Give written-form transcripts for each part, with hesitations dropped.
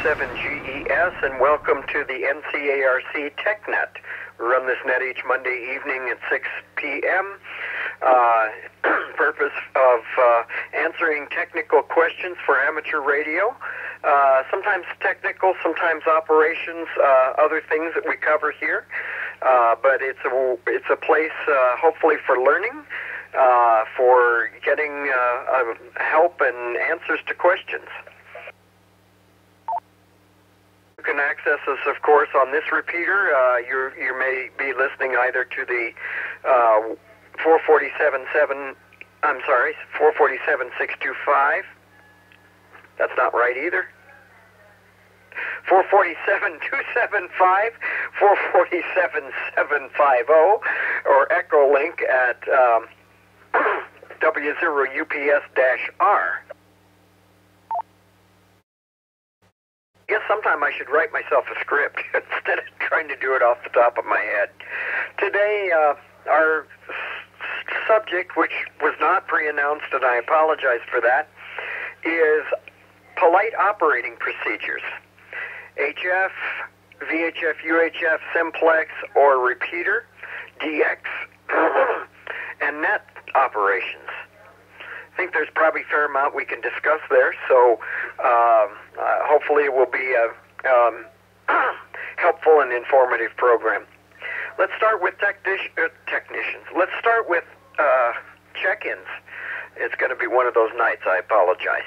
N7GES, and welcome to the NCARC TechNet. We run this net each Monday evening at 6 p.m. Purpose of answering technical questions for amateur radio. Sometimes technical, sometimes operations, other things that we cover here. But it's a place hopefully for learning, for getting help and answers to questions. You can access us, of course, on this repeater. You may be listening either to the 447.625. That's not right either. 447.275, 447.750, or Echolink at W0UPS-R. I guess sometime I should write myself a script instead of trying to do it off the top of my head. Today, our subject, which was not pre-announced, and I apologize for that, is polite operating procedures. HF, VHF, UHF, Simplex, or repeater, DX, and net operations. I think there's probably a fair amount we can discuss there, so hopefully it will be a helpful and informative program. Let's start with technicians. Let's start with check-ins. It's going to be one of those nights, I apologize.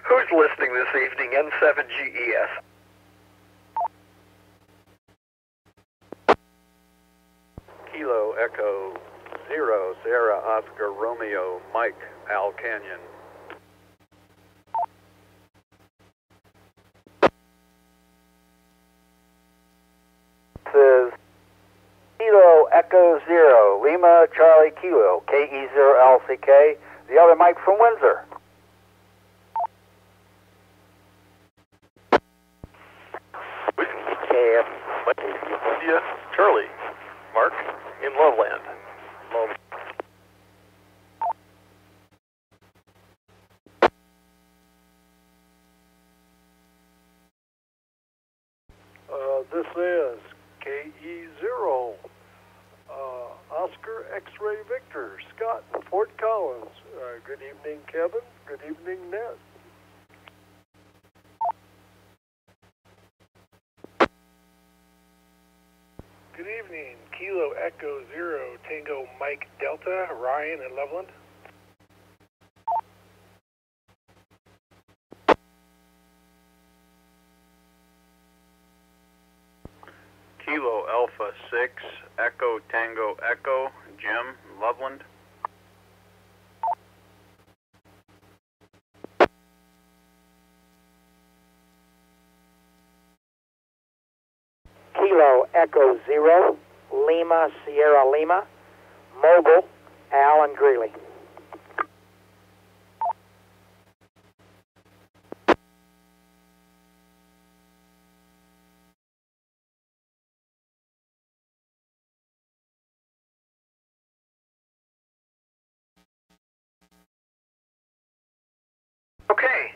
Who's listening this evening? N7GES. Kilo Echo 0 Sierra Oscar Romeo Mike Al Canyon. This is Kilo Echo 0 Lima Charlie Kilo KE0LCK, the other Mike from Windsor. KF India Charlie Mark in Loveland. This is KE0 Oscar X-Ray Victor Scott in Fort Collins. Good evening, Kevin. Good evening, Ned. Good evening, Kilo Echo 0 Tango Mike Delta Ryan in Loveland. Kilo Alpha 6 Echo Tango Echo Jim Loveland. Kilo Echo 0 Lima Sierra Lima Mogul Alan Greeley. Okay.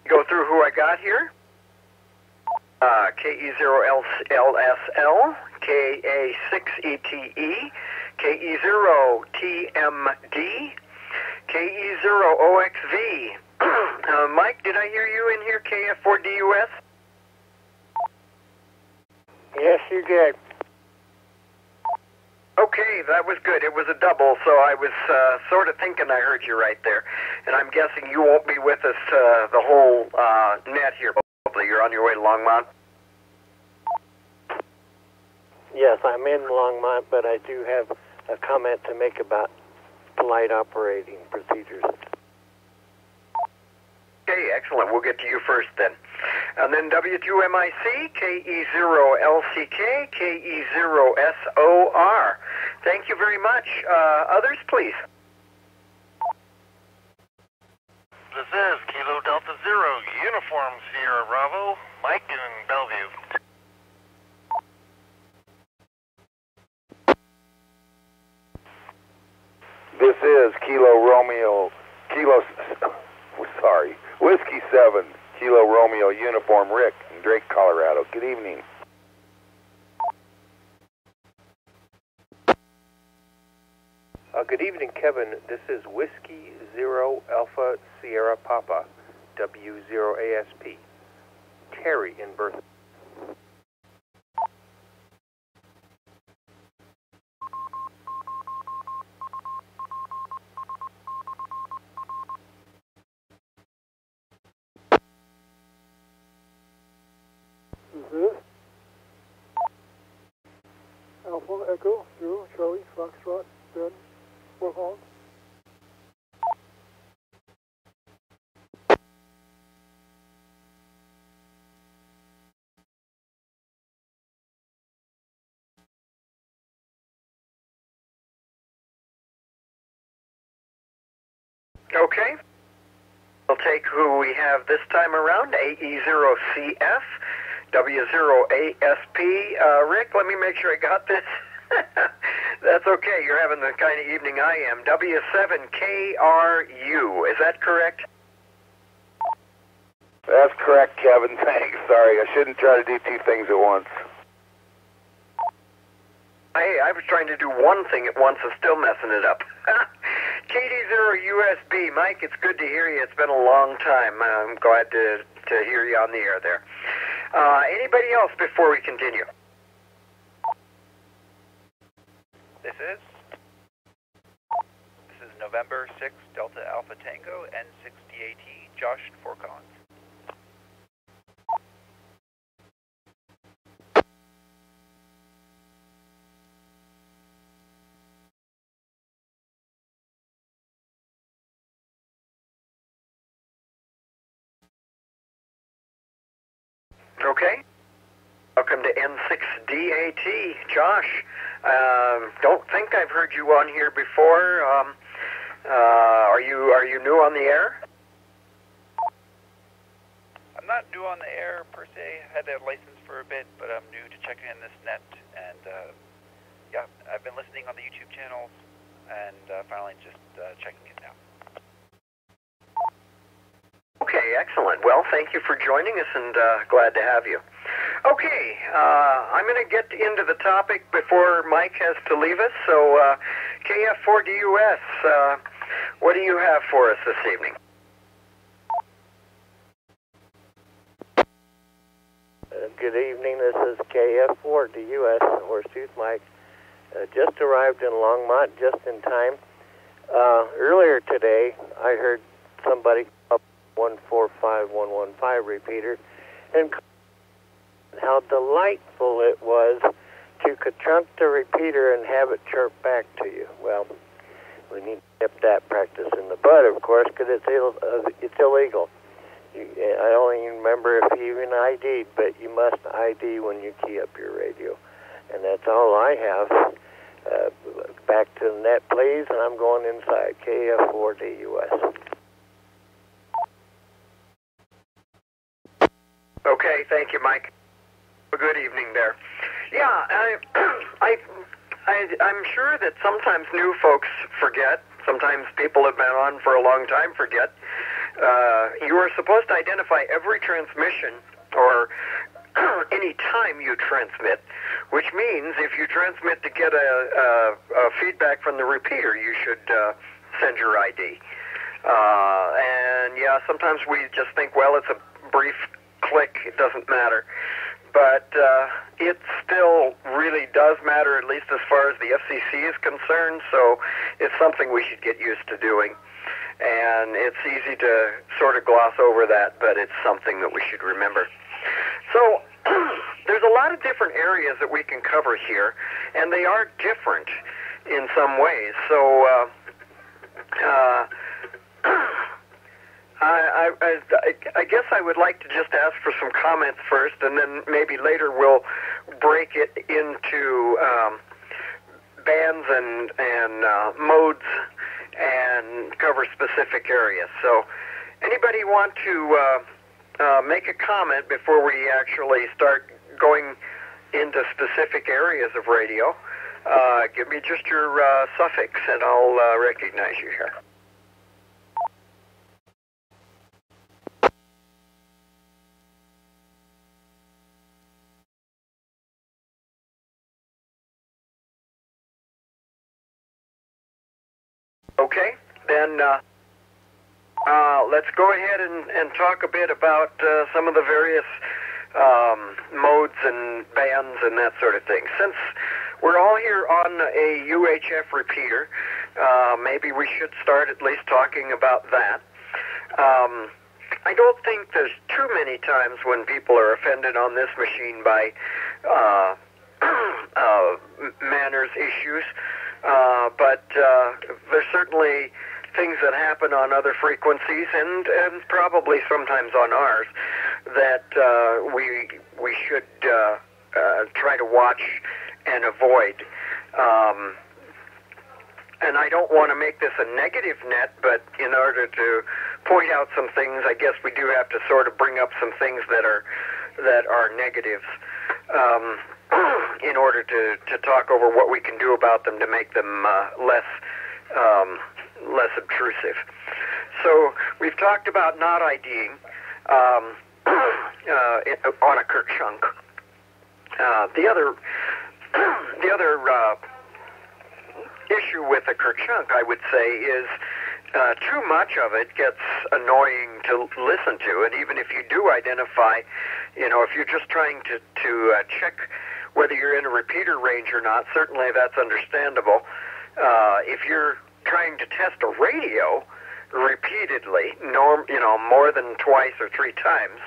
Go through who I got here. KE0LSL, KA6ETE, KE0TMD, KE0OXV. Mike, did I hear you in here, KF4DUS? Yes, you did. Okay, that was good. It was a double, so I was sort of thinking I heard you right there. And I'm guessing you won't be with us the whole net here. Hopefully you're on your way to Longmont. Yes, I'm in Longmont, but I do have a comment to make about polite operating procedures. Okay, excellent. We'll get to you first then. And then W2MIC, KE0LCK, KE0SOR. Thank you very much. Others, please. This is Kilo Delta 0, Uniform Sierra Bravo, Mike in Bellevue. This is Kilo Romeo, Whiskey 7, Kilo Romeo Uniform Rick in Drake, Colorado. Good evening. Good evening, Kevin. This is Whiskey Zero Alpha Sierra Papa, W0ASP. Terry in Bertha. This Alpha Echo Zero Charlie Foxtrot Ben Warhol. Okay. We'll take who we have this time around, AE0CF, W0ASP. Rick, let me make sure I got this. That's okay. You're having the kind of evening I am. W7KRU. Is that correct? That's correct, Kevin. Thanks. Sorry, I shouldn't try to do two things at once. Hey, I was trying to do one thing at once and still messing it up. KD0USB. Mike, it's good to hear you. It's been a long time. I'm glad to hear you on the air there. Anybody else before we continue? This is November 6 Delta Alpha Tango N60AT Josh in Fort Collins. Okay. Welcome to N6DAT, Josh. Don't think I've heard you on here before. Are you new on the air? I'm not new on the air per se. Had a license for a bit, but I'm new to checking in this net. And yeah, I've been listening on the YouTube channels, and finally just checking it now. Okay, excellent. Well, thank you for joining us, and glad to have you. Okay, I'm going to get into the topic before Mike has to leave us. So, KF4DUS, what do you have for us this evening? Good evening. This is KF4DUS, Horsetooth Mike. Just arrived in Longmont just in time. Earlier today, I heard somebody up 145115 repeater, and how delightful it was to trunk the repeater and have it chirp back to you. Well, we need to nip that practice in the bud, of course, because it's illegal. I don't even remember if you even ID'd, but you must ID when you key up your radio. And that's all I have. Back to the net, please, and I'm going inside. KF4DUS. Okay, thank you, Mike. Good evening there. Yeah, I'm sure that sometimes new folks forget. Sometimes people have been on for a long time forget. You are supposed to identify every transmission or any time you transmit, which means if you transmit to get a feedback from the repeater, you should send your ID. And yeah, sometimes we just think, well, it's a brief click, it doesn't matter. But it still really does matter, at least as far as the FCC is concerned, so it's something we should get used to doing. And it's easy to sort of gloss over that, but it's something that we should remember. So there's a lot of different areas that we can cover here, and they are different in some ways. So I guess I would like to just ask for some comments first, and then maybe later we'll break it into bands and modes and cover specific areas. So anybody want to make a comment before we actually start going into specific areas of radio? Give me just your suffix and I'll recognize you here. Okay, then let's go ahead and talk a bit about some of the various modes and bands and that sort of thing. Since we're all here on a UHF repeater, maybe we should start at least talking about that. I don't think there's too many times when people are offended on this machine by manners issues, but there's certainly things that happen on other frequencies and probably sometimes on ours that we should try to watch and avoid. And I don't want to make this a negative net, but in order to point out some things, I guess we do have to sort of bring up some things that are negatives in order to talk over what we can do about them to make them less obtrusive. So we've talked about not IDing on a Kirk-Chunk. The other issue with a Kirk-Chunk, I would say, is too much of it gets annoying to listen to. And even if you do identify, if you're just trying to check whether you're in a repeater range or not, certainly that's understandable. If you're trying to test a radio repeatedly, more than twice or three times,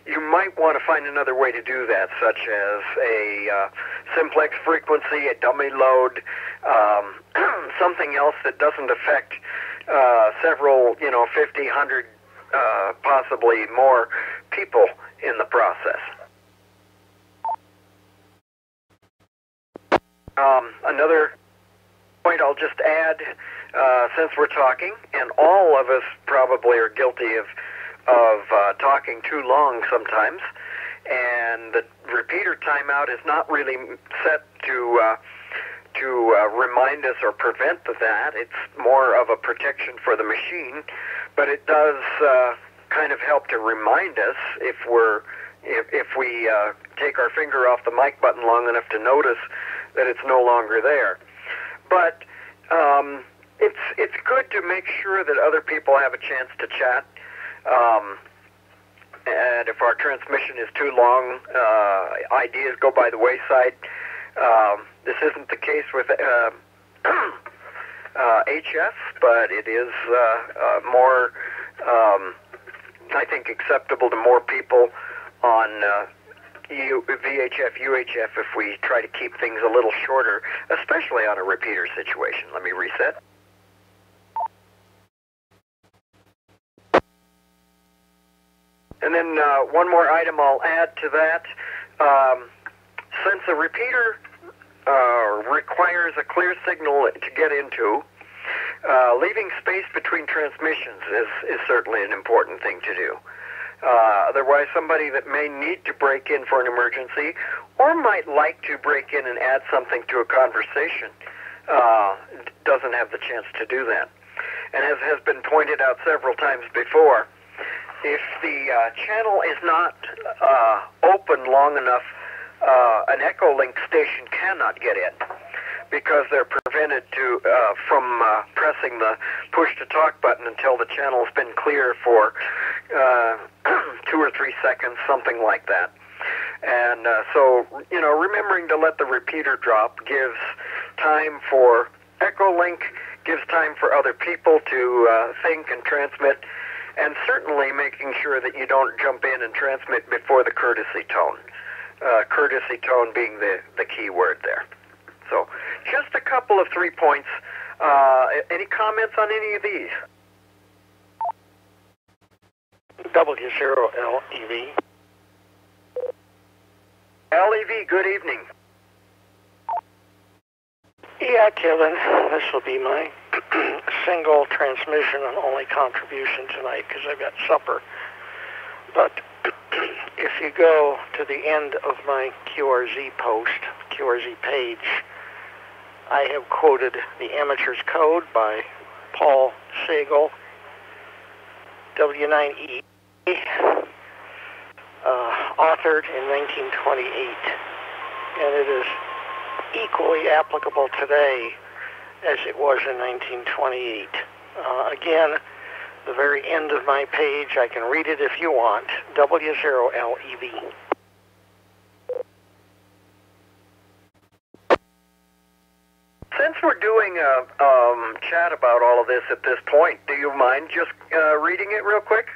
you might want to find another way to do that, such as a simplex frequency, a dummy load, something else that doesn't affect several, 50, 100, possibly more people in the process. Another point I'll just add, since we're talking, and all of us probably are guilty of talking too long sometimes, and the repeater timeout is not really set to remind us or prevent that. It's more of a protection for the machine, but it does kind of help to remind us if we take our finger off the mic button long enough to notice that it's no longer there. But it's good to make sure that other people have a chance to chat. And if our transmission is too long, ideas go by the wayside. This isn't the case with HF, but it is more, I think, acceptable to more people on VHF, UHF if we try to keep things a little shorter, especially on a repeater situation. Let me reset. And then one more item I'll add to that. Since a repeater requires a clear signal to get into, leaving space between transmissions is certainly an important thing to do. Otherwise, somebody that may need to break in for an emergency or might like to break in and add something to a conversation doesn't have the chance to do that. And as has been pointed out several times before, if the channel is not open long enough, an Echolink station cannot get in because they're prevented from pressing the push-to-talk button until the channel's been clear for 2 or 3 seconds, something like that. And so, remembering to let the repeater drop gives time for Echolink, gives time for other people to think and transmit, and certainly making sure that you don't jump in and transmit before the courtesy tone. Courtesy tone being the key word there. So, just a couple of 3 points. Any comments on any of these? W0LEV. LEV, good evening. Yeah, Kevin, this will be my single transmission and only contribution tonight because I've got supper. But if you go to the end of my QRZ post, QRZ page, I have quoted The Amateur's Code by Paul Sagal, W9E, authored in 1928, and it is equally applicable today as it was in 1928. Again, the very end of my page, I can read it if you want, W0LEV. Since we're doing a chat about all of this at this point, do you mind just reading it real quick?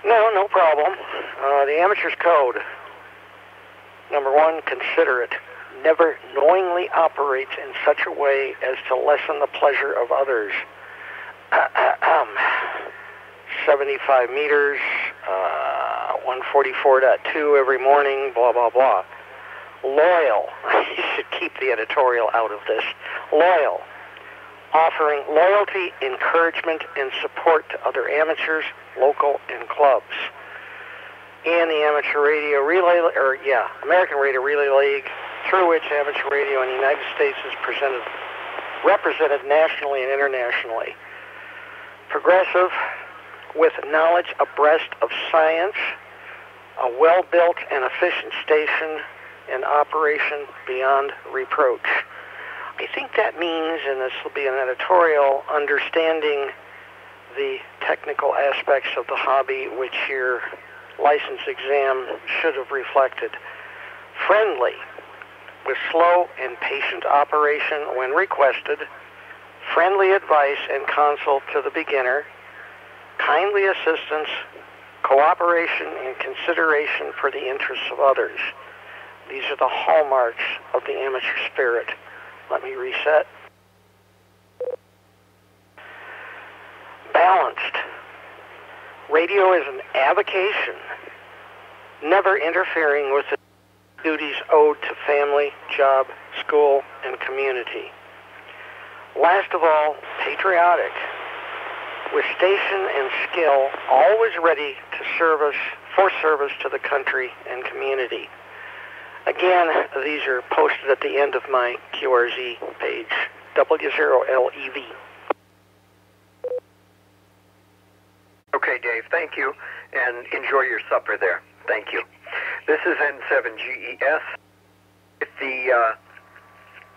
No, no problem. The Amateur's Code. Number 1, consider it. Never knowingly operates in such a way as to lessen the pleasure of others. 75 meters, 144.2 every morning, blah, blah, blah. Loyal. You should keep the editorial out of this. Loyal. Offering loyalty, encouragement, and support to other amateurs, local, and clubs. And the Amateur Radio Relay, American Radio Relay League, through which amateur radio in the United States is represented nationally and internationally. Progressive, with knowledge abreast of science, a well-built and efficient station, and operation beyond reproach. I think that means, and this will be an editorial, understanding the technical aspects of the hobby which your license exam should have reflected. Friendly, with slow and patient operation when requested, friendly advice and counsel to the beginner, kindly assistance, cooperation, and consideration for the interests of others. These are the hallmarks of the amateur spirit. Let me reset. Balanced. Radio is an avocation, never interfering with the duties owed to family, job, school, and community. Last of all, patriotic, with station and skill always ready to service to the country and community. Again, these are posted at the end of my QRZ page, W0LEV. Okay, Dave, thank you, and enjoy your supper there. Thank you. This is N7GES with the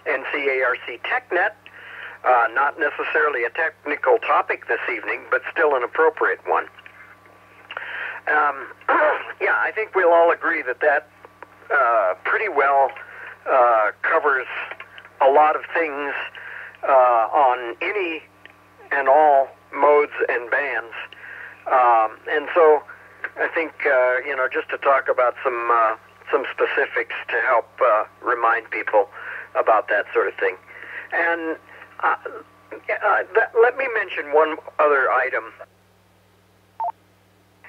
NCARC TechNet. Not necessarily a technical topic this evening, but still an appropriate one. Yeah, I think we'll all agree that pretty well covers a lot of things on any and all modes and bands. And so I think, just to talk about some specifics to help remind people about that sort of thing. And let me mention one other item.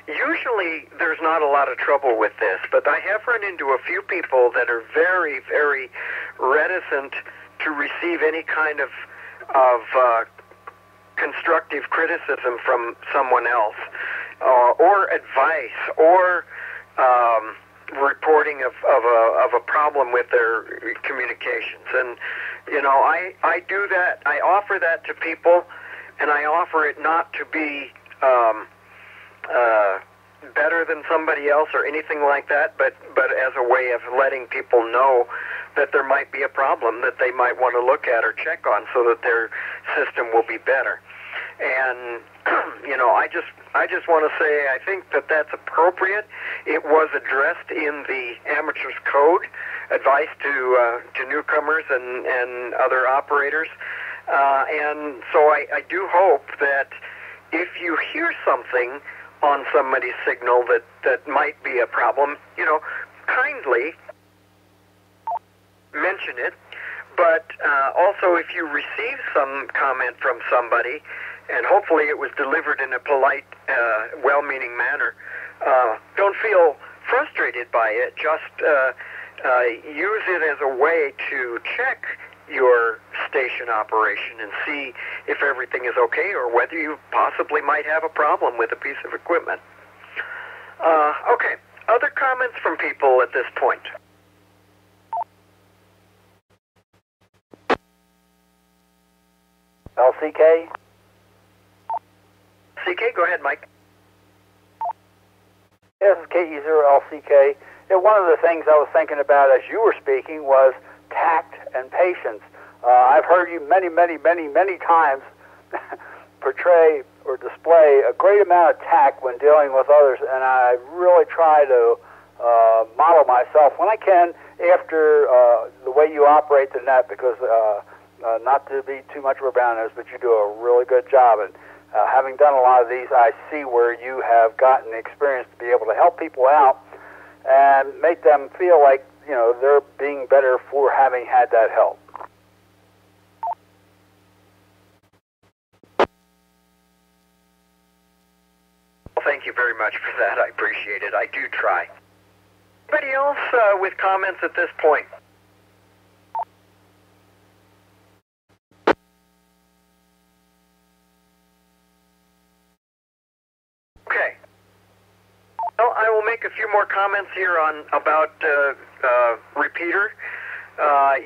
Usually there's not a lot of trouble with this, but I have run into a few people that are very, very reticent to receive any kind of constructive criticism from someone else, or advice, or reporting of a problem with their communications. And I do that. I offer that to people, and I offer it not to be better than somebody else or anything like that, but as a way of letting people know that there might be a problem that they might want to look at or check on so that their system will be better. And I just want to say I think that that's appropriate. It was addressed in the Amateur's Code, advice to newcomers and other operators. And so I do hope that if you hear something on somebody's signal that might be a problem, kindly mention it. But also, if you receive some comment from somebody, and hopefully it was delivered in a polite, well-meaning manner, don't feel frustrated by it. Just use it as a way to check your station operation and see if everything is okay or whether you possibly might have a problem with a piece of equipment. Okay, other comments from people at this point? LCK? CK, go ahead, Mike. This is KE0LCK. And one of the things I was thinking about as you were speaking was tact and patience. I've heard you many times portray or display a great amount of tact when dealing with others, and I really try to model myself when I can after the way you operate the net, because not to be too much of a brown nose, but you do a really good job. And having done a lot of these, I see where you have gotten the experience to be able to help people out and make them feel like, you know, they're being better for having had that help. Well, thank you very much for that. I appreciate it. I do try. Anybody else with comments at this point? Okay. Well, I will make a few more comments here on about repeater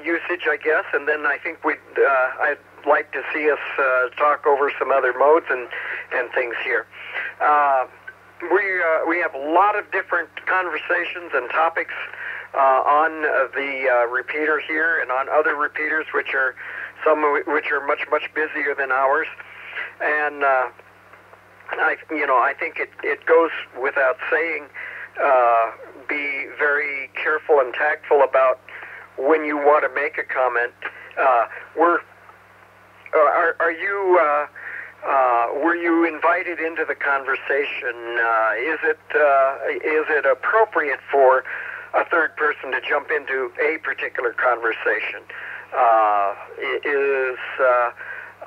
usage, I guess, and then I think I'd like to see us talk over some other modes and things here. We have a lot of different conversations and topics on the repeater here and on other repeaters, which are which are much busier than ours, and I think it goes without saying, be very careful and tactful about when you want to make a comment. Were you invited into the conversation? Is it appropriate for a third person to jump into a particular conversation?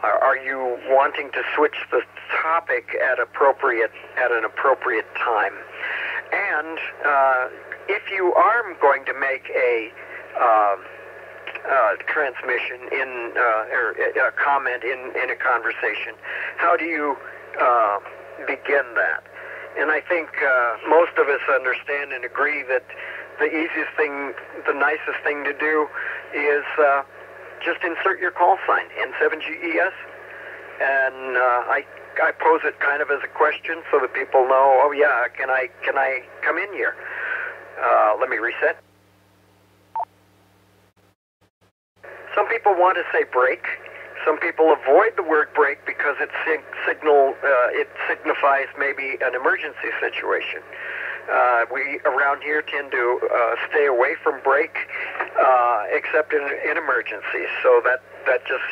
Are you wanting to switch the topic at an appropriate time? And if you are going to make a transmission or a comment in a conversation, how do you begin that? And I think most of us understand and agree that the easiest thing, the nicest thing to do is just insert your call sign, N7GES, and I pose it kind of as a question so that people know, oh yeah, can I come in here? Let me reset. Some people want to say break. Some people avoid the word break because it signifies maybe an emergency situation. We around here tend to stay away from break, except in emergencies. So that just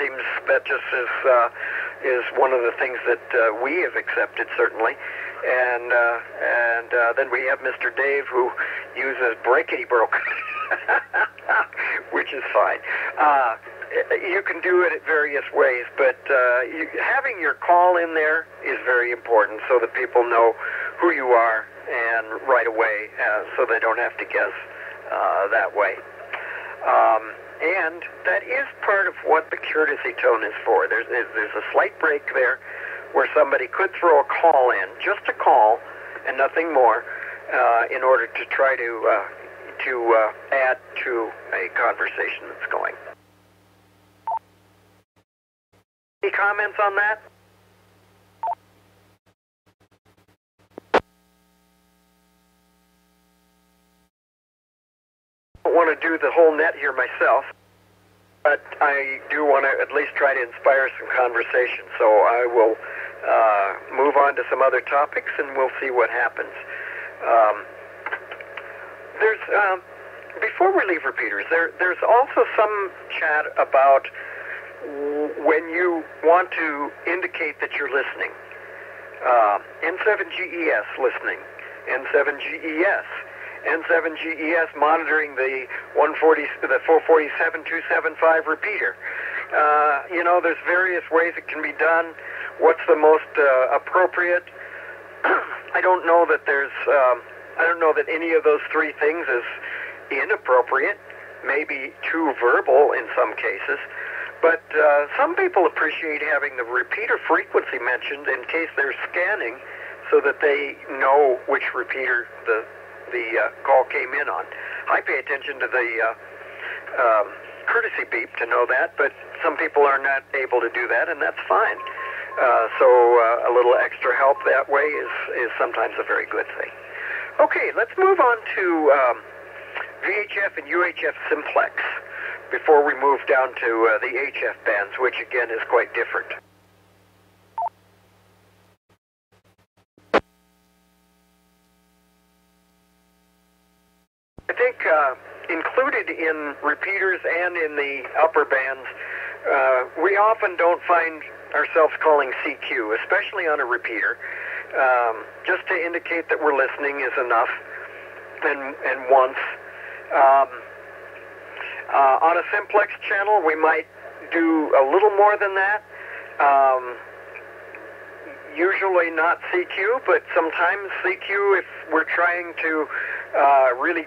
is one of the things that we have accepted, certainly. And then we have Mr. Dave, who uses breakity broke, which is fine. You can do it at various ways, but having your call in there is very important so that people know who you are and right away, so they don't have to guess that way. And that is part of what the courtesy tone is for. There's a slight break there where somebody could throw a call in, just a call and nothing more, in order to try to add to a conversation that's going. Any comments on that? I don't want to do the whole net here myself, but I do want to at least try to inspire some conversation. So I will move on to some other topics, and we'll see what happens. Before we leave repeaters, there's also some chat about when you want to indicate that you're listening. N7GES listening, N7GES, N7GES monitoring the 447.275 repeater. There's various ways it can be done. What's the most appropriate? I don't know that any of those three things is inappropriate. Maybe too verbal in some cases. But some people appreciate having the repeater frequency mentioned in case they're scanning, so that they know which repeater the call came in on. I pay attention to the courtesy beep to know that, but some people are not able to do that, and that's fine. So a little extra help that way is sometimes a very good thing. Okay, let's move on to VHF and UHF Simplex. before we move down to the HF bands, which again is quite different. I think included in repeaters and in the upper bands, we often don't find ourselves calling CQ, especially on a repeater. Just to indicate that we're listening is enough, and once. On a Simplex channel, we might do a little more than that. Usually not CQ, but sometimes CQ if we're trying to really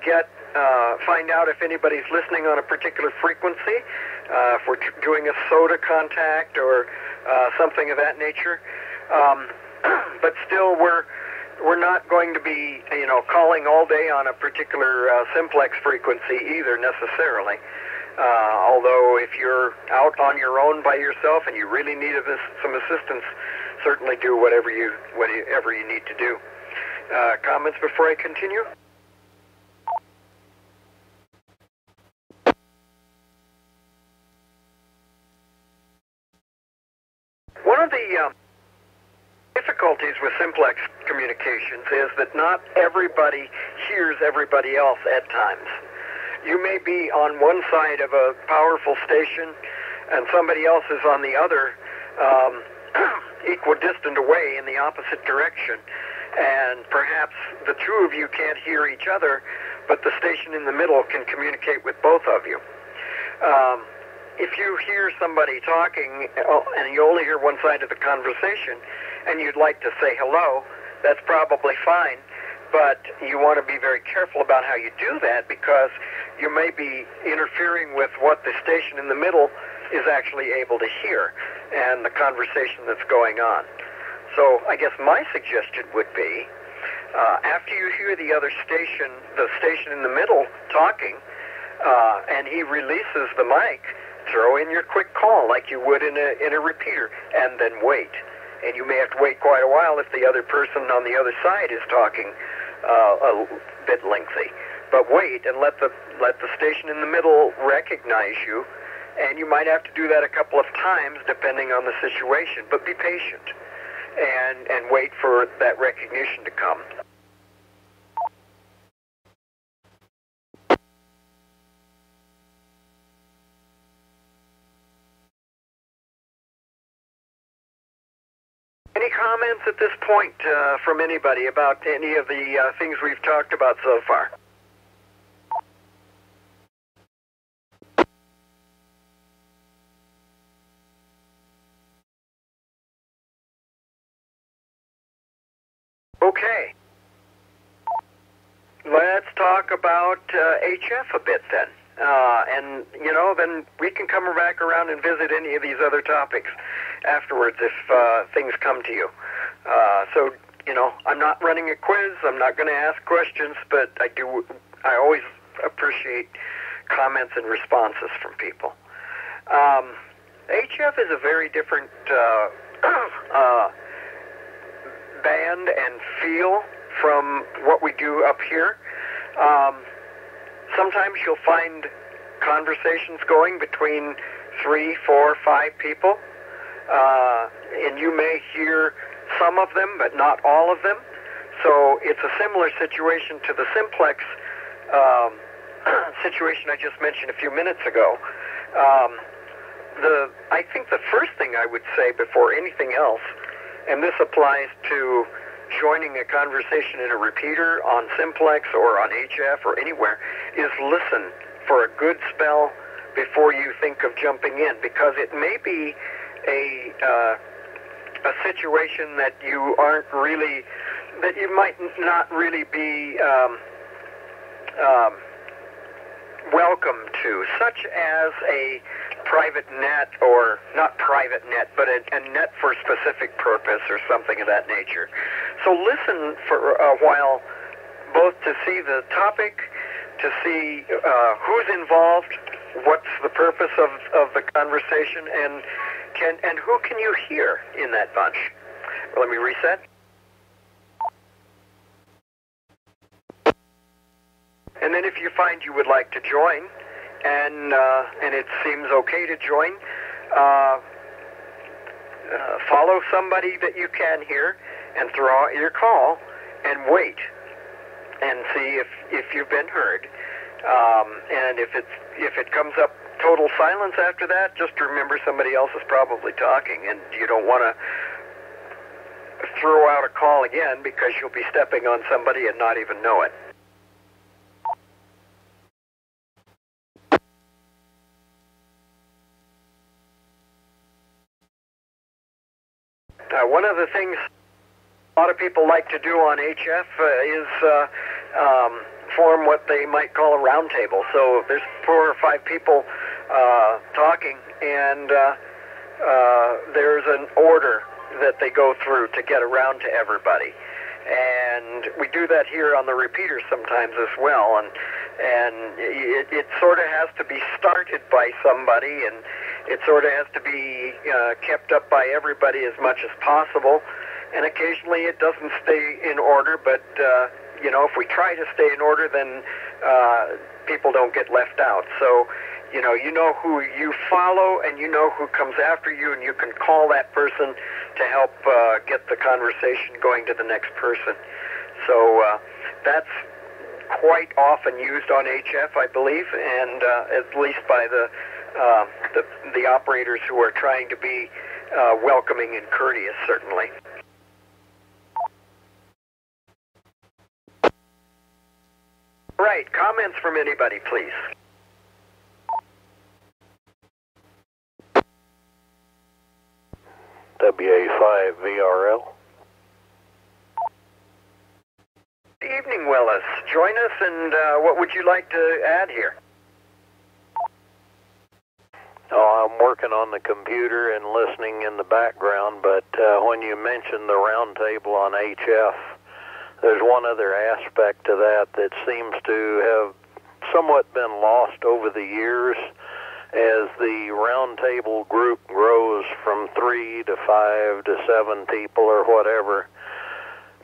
find out if anybody's listening on a particular frequency, if we're doing a SOTA contact or something of that nature. But still, we're not going to be, calling all day on a particular Simplex frequency either necessarily. Although if you're out on your own by yourself and you really need some assistance, certainly do whatever you need to do. Comments before I continue? One of the difficulties with Simplex communications is that not everybody hears everybody else at times. You may be on one side of a powerful station and somebody else is on the other, equidistant away in the opposite direction, and perhaps the two of you can't hear each other, but the station in the middle can communicate with both of you. If you hear somebody talking and you only hear one side of the conversation and you'd like to say hello, that's probably fine, but you want to be very careful about how you do that because you may be interfering with what the station in the middle is actually able to hear and the conversation that's going on. So I guess my suggestion would be, after you hear the other station, the station in the middle talking, and he releases the mic, throw in your quick call like you would in a repeater, and then wait. And you may have to wait quite a while if the other person on the other side is talking a bit lengthy. But wait and let the station in the middle recognize you, and you might have to do that a couple of times depending on the situation. But be patient and wait for that recognition to come. Any comments at this point from anybody about any of the things we've talked about so far? Okay. Let's talk about HF a bit then. And, then we can come back around and visit any of these other topics afterwards if things come to you. So, I'm not running a quiz. I'm not going to ask questions, but I always appreciate comments and responses from people. HF is a very different band and feel from what we do up here. Sometimes you'll find conversations going between 3, 4, 5 people, and you may hear some of them, but not all of them. So it's a similar situation to the Simplex situation I just mentioned a few minutes ago. I think the first thing I would say before anything else, and this applies to joining a conversation in a repeater on Simplex or on HF or anywhere, is listen for a good spell before you think of jumping in, because it may be a situation that you might not really be welcome to, such as a private net, or not private net, but a net for a specific purpose or something of that nature. So listen for a while, both to see the topic, to see who's involved, what's the purpose of the conversation, and who can you hear in that bunch. Let me reset. And then if you find you would like to join and it seems okay to join. Follow somebody that you can hear and throw out your call and wait and see if you've been heard. And if it comes up total silence after that, just remember somebody else is probably talking, and you don't want to throw out a call again because you'll be stepping on somebody and not even know it. One of the things a lot of people like to do on HF is form what they might call a round table. So if there's 4 or 5 people talking, and there's an order that they go through to get around to everybody. And we do that here on the repeaters sometimes as well, and it sort of has to be started by somebody, and it sort of has to be kept up by everybody as much as possible. And occasionally it doesn't stay in order, but if we try to stay in order, then people don't get left out. So you know who you follow, and you know who comes after you, and you can call that person to help get the conversation going to the next person. So that's quite often used on HF, I believe, and at least by the operators who are trying to be welcoming and courteous, certainly. Right, comments from anybody, please. WA5 VRL. Good evening, Willis. Join us, and what would you like to add here? Oh, I'm working on the computer and listening in the background, but when you mentioned the round table on HF, there's one other aspect to that seems to have somewhat been lost over the years. As the round table group grows from 3 to 5 to 7 people or whatever,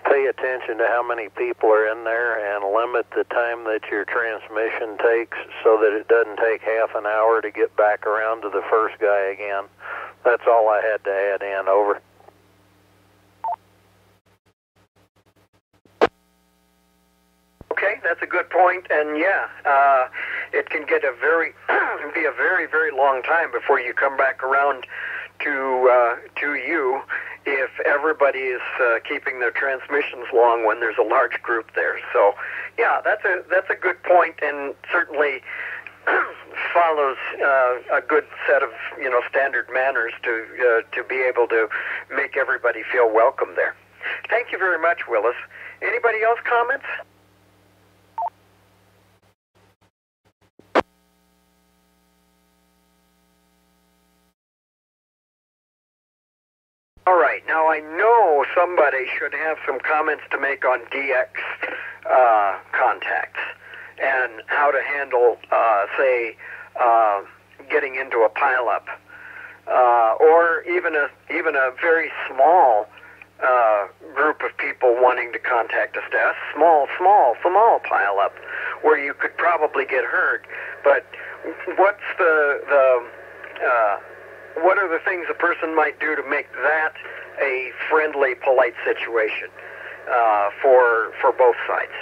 pay attention to how many people are in there and limit the time that your transmission takes so that it doesn't take half an hour to get back around to the first guy again. That's all I had to add in. Over. Okay, that's a good point, and it can get be a very, very long time before you come back around to you if everybody is keeping their transmissions long when there's a large group there. So, yeah, that's a good point, and certainly follows a good set of standard manners to be able to make everybody feel welcome there. Thank you very much, Willis. Anybody else comments? All right, now I know somebody should have some comments to make on DX contacts and how to handle, say, getting into a pileup, or even a very small group of people wanting to contact a staff, small pileup, where you could probably get heard. But what's what are the things a person might do to make that a friendly, polite situation for both sides?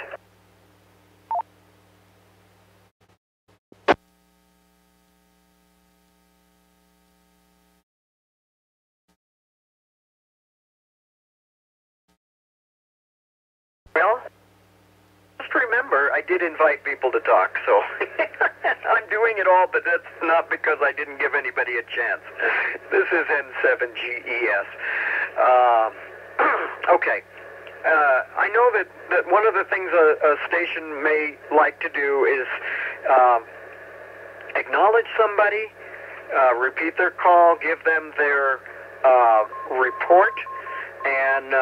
Well, just remember, I did invite people to talk, so I'm doing it all, but that's not because I didn't give anybody a chance. This is N7GES. Okay. I know that one of the things a station may like to do is acknowledge somebody, repeat their call, give them their report, and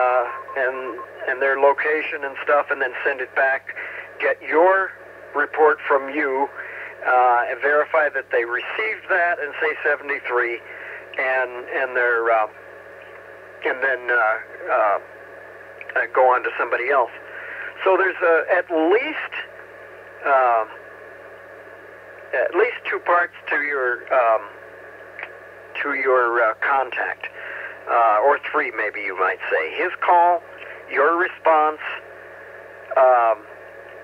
their location and stuff, and then send it back. Get your report from you, and verify that they received that, and say 73, and their and then go on to somebody else. at least two parts to your contact, or three maybe you might say. His call, your response,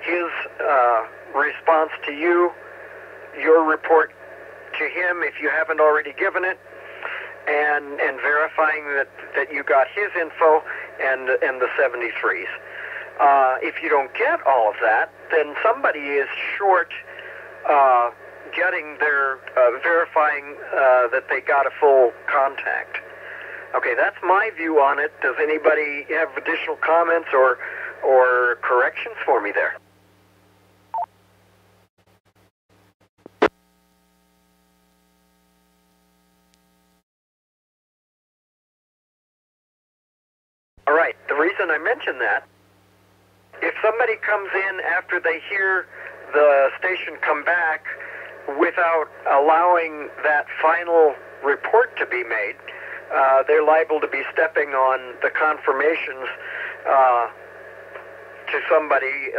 his response to you, your report to him if you haven't already given it, and verifying that you got his info and the 73s. If you don't get all of that, then somebody is short getting their verifying that they got a full contact. Okay, that's my view on it. Does anybody have additional comments or corrections for me there? All right, the reason I mention that, if somebody comes in after they hear the station come back without allowing that final report to be made, they're liable to be stepping on the confirmations to somebody,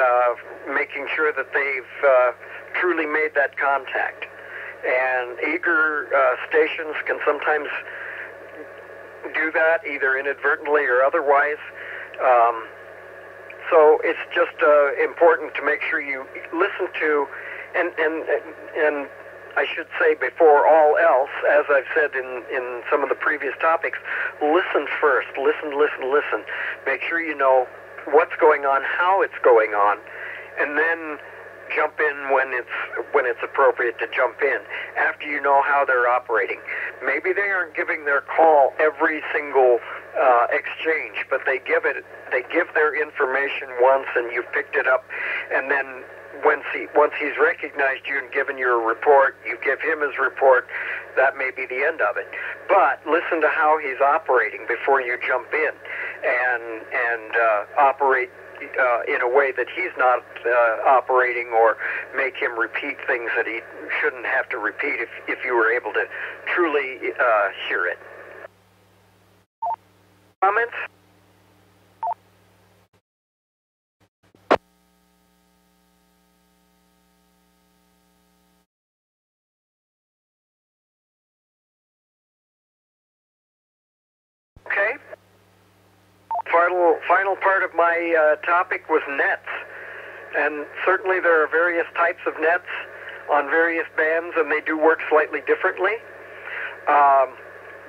making sure that they've truly made that contact. And eager stations can sometimes do that, either inadvertently or otherwise. So it's just important to make sure you listen to, and I should say before all else, as I've said in some of the previous topics, listen first. Listen. Make sure you know what's going on, how it's going on, and then jump in when it's appropriate to jump in, after you know how they're operating. Maybe they aren't giving their call every single exchange, but they give their information once and you've picked it up, and then once he's recognized you and given you a report, you give him his report. That may be the end of it. But listen to how he's operating before you jump in and operate in a way that he's not operating, or make him repeat things that he shouldn't have to repeat if you were able to truly hear it. Comments? Okay. Final part of my topic was nets, and certainly there are various types of nets on various bands, and they do work slightly differently.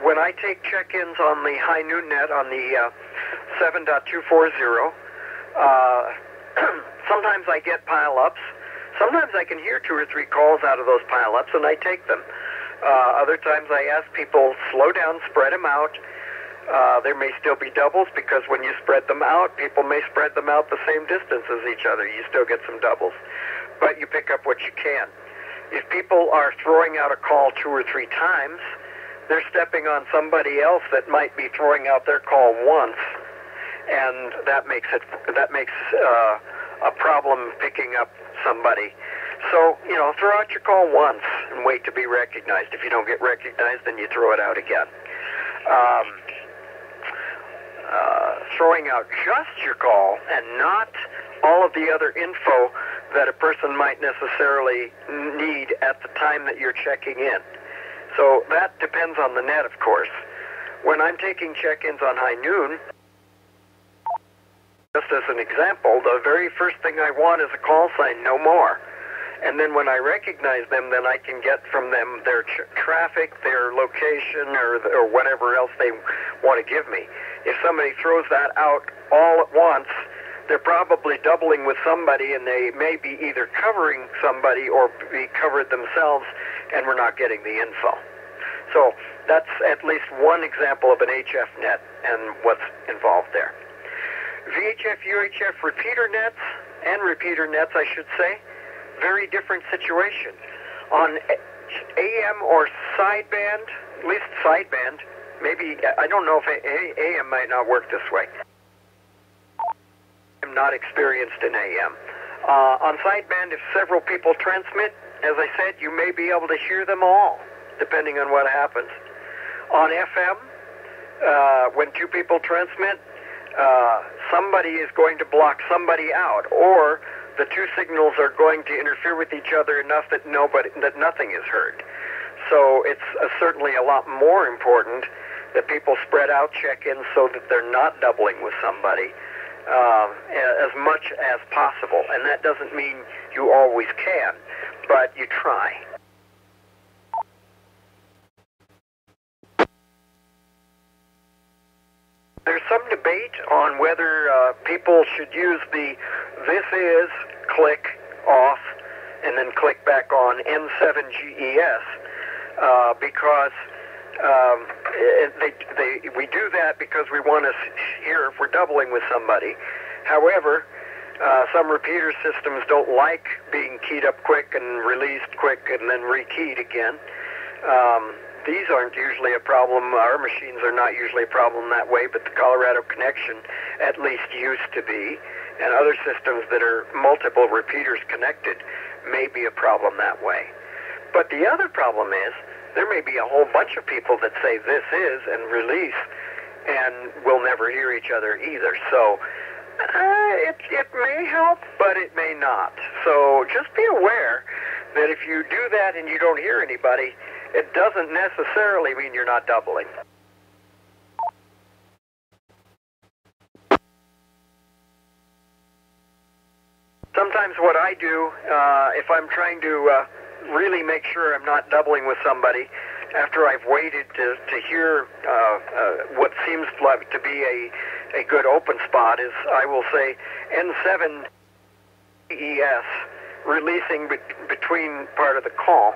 When I take check-ins on the high noon net on the 7.240, sometimes I get pile-ups. Sometimes I can hear 2 or 3 calls out of those pile-ups, and I take them. Other times I ask people, slow down, spread them out. There may still be doubles, because when you spread them out, people may spread them out the same distance as each other. You still get some doubles, but you pick up what you can. If people are throwing out a call 2 or 3 times, they're stepping on somebody else that might be throwing out their call once, and that makes a problem picking up somebody. So, throw out your call once and wait to be recognized. If you don't get recognized, then you throw it out again. Throwing out just your call and not all of the other info that a person might necessarily need at the time that you're checking in. So that depends on the net, of course. When I'm taking check-ins on high noon, just as an example, the very first thing I want is a call sign, no more. And then when I recognize them, then I can get from them their traffic, their location, or whatever else they want to give me. If somebody throws that out all at once, they're probably doubling with somebody, and they may be either covering somebody or be covered themselves, and we're not getting the info. So that's at least one example of an HF net and what's involved there. VHF, UHF repeater nets, and repeater nets, I should say, very different situation. On AM or sideband, at least sideband, maybe, I don't know if AM might not work this way. I'm not experienced in AM. On sideband, if several people transmit, as I said, you may be able to hear them all, depending on what happens. On FM, when 2 people transmit, somebody is going to block somebody out, or the two signals are going to interfere with each other enough that nothing is heard. So it's certainly a lot more important that people spread out check-ins so that they're not doubling with somebody as much as possible. And that doesn't mean you always can, but you try. There's some debate on whether people should use the "this is" click off and then click back on N7GES because we do that because we want to hear if we're doubling with somebody. However, some repeater systems don't like being keyed up quick and released quick and then rekeyed again. These aren't usually a problem. Our machines are not usually a problem that way, but the Colorado connection at least used to be. And other systems that are multiple repeaters connected may be a problem that way. But the other problem is there may be a whole bunch of people that say "this is" and release and will never hear each other either. So it may help, but it may not. So just be aware that if you do that and you don't hear anybody, it doesn't necessarily mean you're not doubling. Sometimes what I do, if I'm trying to really make sure I'm not doubling with somebody, after I've waited to hear what seems like to be a good open spot, is I will say N7ES, releasing between part of the call.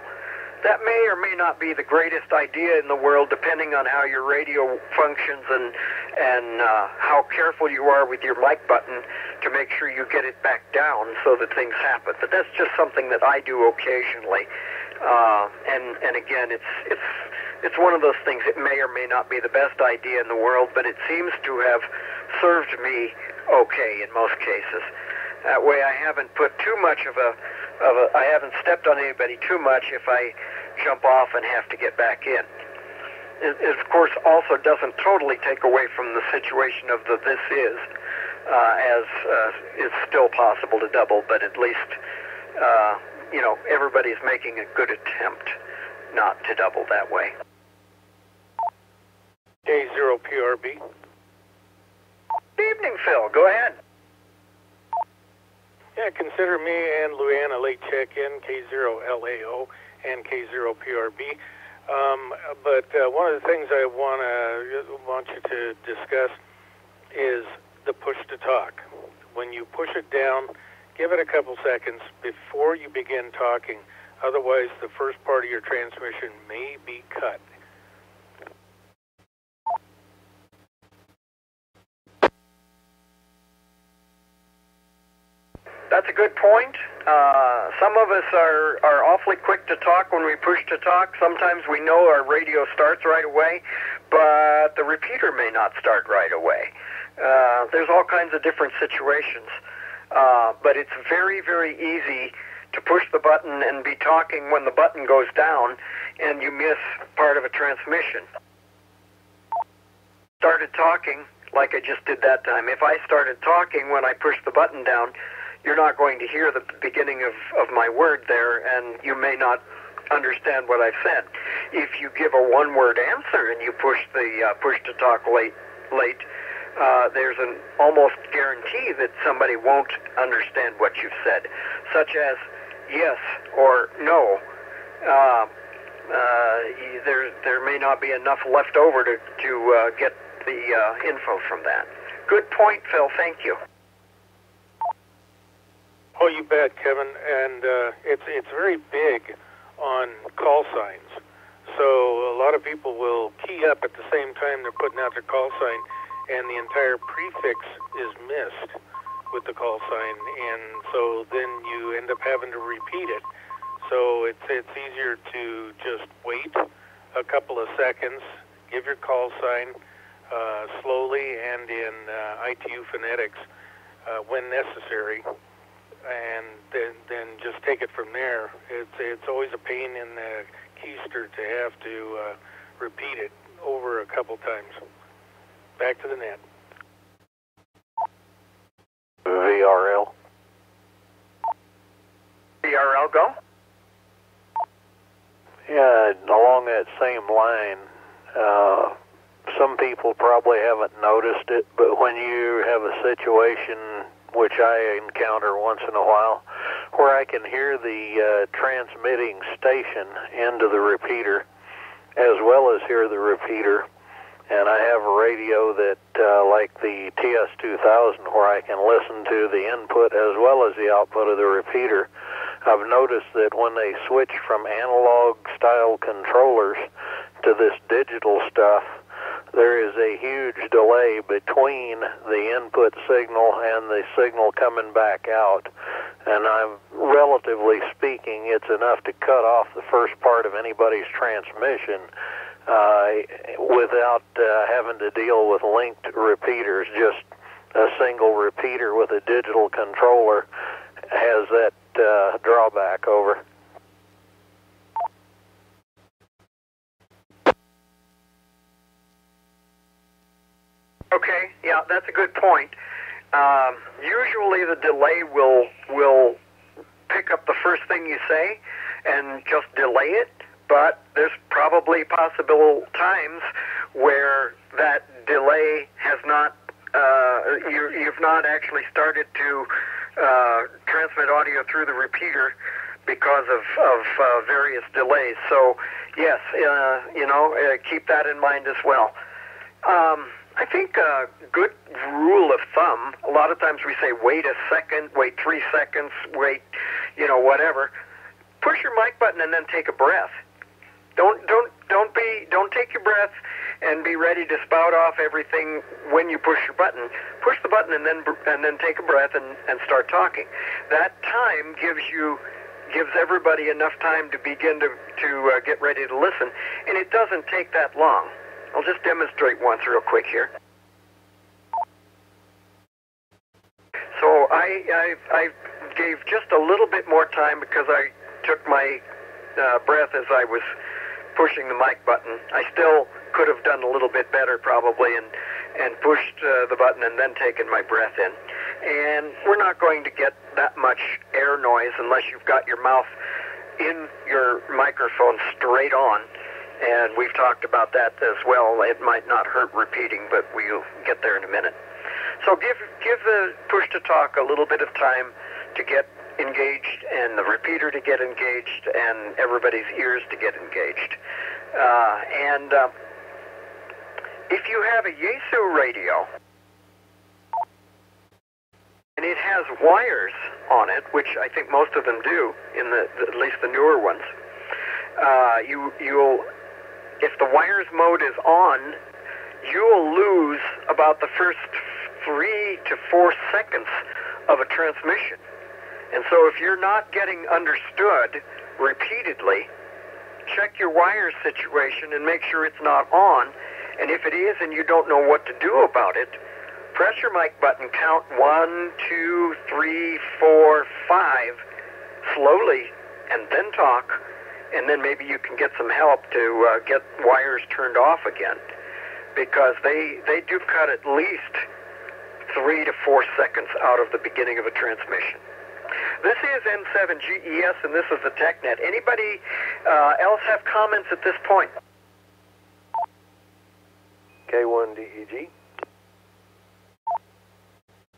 That may or may not be the greatest idea in the world, depending on how your radio functions and how careful you are with your mic button to make sure you get it back down so that things happen. But that's just something that I do occasionally. And again, it's one of those things. It may or may not be the best idea in the world, but it seems to have served me okay in most cases. That way, I haven't put too much I haven't stepped on anybody too much if I jump off and have to get back in. It of course, also doesn't totally take away from the situation of the "this is," as it's still possible to double, but at least, everybody's making a good attempt not to double that way. K0PRB. Good evening, Phil. Go ahead. Yeah, consider me and Luann a late check-in, K0LAO and K0PRB. But one of the things I want you to discuss is the push-to-talk. When you push it down, give it a couple seconds before you begin talking. Otherwise, the first part of your transmission may be cut. That's a good point. Some of us are awfully quick to talk when we push to talk. Sometimes we know our radio starts right away, but the repeater may not start right away. There's all kinds of different situations. But it's very, very easy to push the button and be talking when the button goes down and you miss part of a transmission. Started talking like I just did that time. If I started talking when I pushed the button down, you're not going to hear the beginning of my word there, and you may not understand what I've said. If you give a one-word answer and you push the push to talk late, there's an almost guarantee that somebody won't understand what you've said, such as yes or no. There may not be enough left over to get the info from that. Good point, Phil. Thank you. Oh, you bet, Kevin. And it's very big on call signs. So a lot of people will key up at the same time they're putting out their call sign, and the entire prefix is missed with the call sign, and so then you end up having to repeat it. So it's easier to just wait a couple of seconds, give your call sign slowly and in ITU phonetics when necessary, and then just take it from there. It's always a pain in the keister to have to repeat it over a couple times. Back to the net. VRL. BRL, go. Yeah, along that same line, some people probably haven't noticed it, but when you have a situation, which I encounter once in a while, where I can hear the transmitting station into the repeater, as well as hear the repeater, and I have a radio that, like the TS2000, where I can listen to the input as well as the output of the repeater. I've noticed that when they switch from analog style controllers to this digital stuff, there is a huge delay between the input signal and the signal coming back out. And relatively speaking, it's enough to cut off the first part of anybody's transmission without having to deal with linked repeaters. Just a single repeater with a digital controller has that drawback over. Okay, yeah, that's a good point. Usually the delay will pick up the first thing you say and just delay it, but there's probably possible times where that delay has not, you've not actually started to transmit audio through the repeater because of various delays. So, yes, keep that in mind as well. I think a good rule of thumb, a lot of times we say wait a second, wait 3 seconds, wait, whatever. Push your mic button and then take a breath. Don't take your breath and be ready to spout off everything when you push your button. Push the button and then take a breath and start talking. That time gives everybody enough time to begin to get ready to listen, and it doesn't take that long. I'll just demonstrate once real quick here. So I gave just a little bit more time because I took my breath as I was pushing the mic button. I still could have done a little bit better probably and pushed the button and then taken my breath in. And we're not going to get that much air noise unless you've got your mouth in your microphone straight on. And we've talked about that as well. It might not hurt repeating, but we'll get there in a minute. So give the push to talk a little bit of time to get engaged, and the repeater to get engaged, and everybody's ears to get engaged. If you have a Yaesu radio, and it has wires on it, which I think most of them do, at least the newer ones, if the wires mode is on, you'll lose about the first 3 to 4 seconds of a transmission. And so if you're not getting understood repeatedly, check your wire situation and make sure it's not on. And if it is and you don't know what to do about it, press your mic button, count 1, 2, 3, 4, 5 slowly, and then talk. And then maybe you can get some help to get wires turned off again, because they do cut at least 3 to 4 seconds out of the beginning of a transmission. This is N7GES, and this is the TechNet. Anybody else have comments at this point? K1DEG.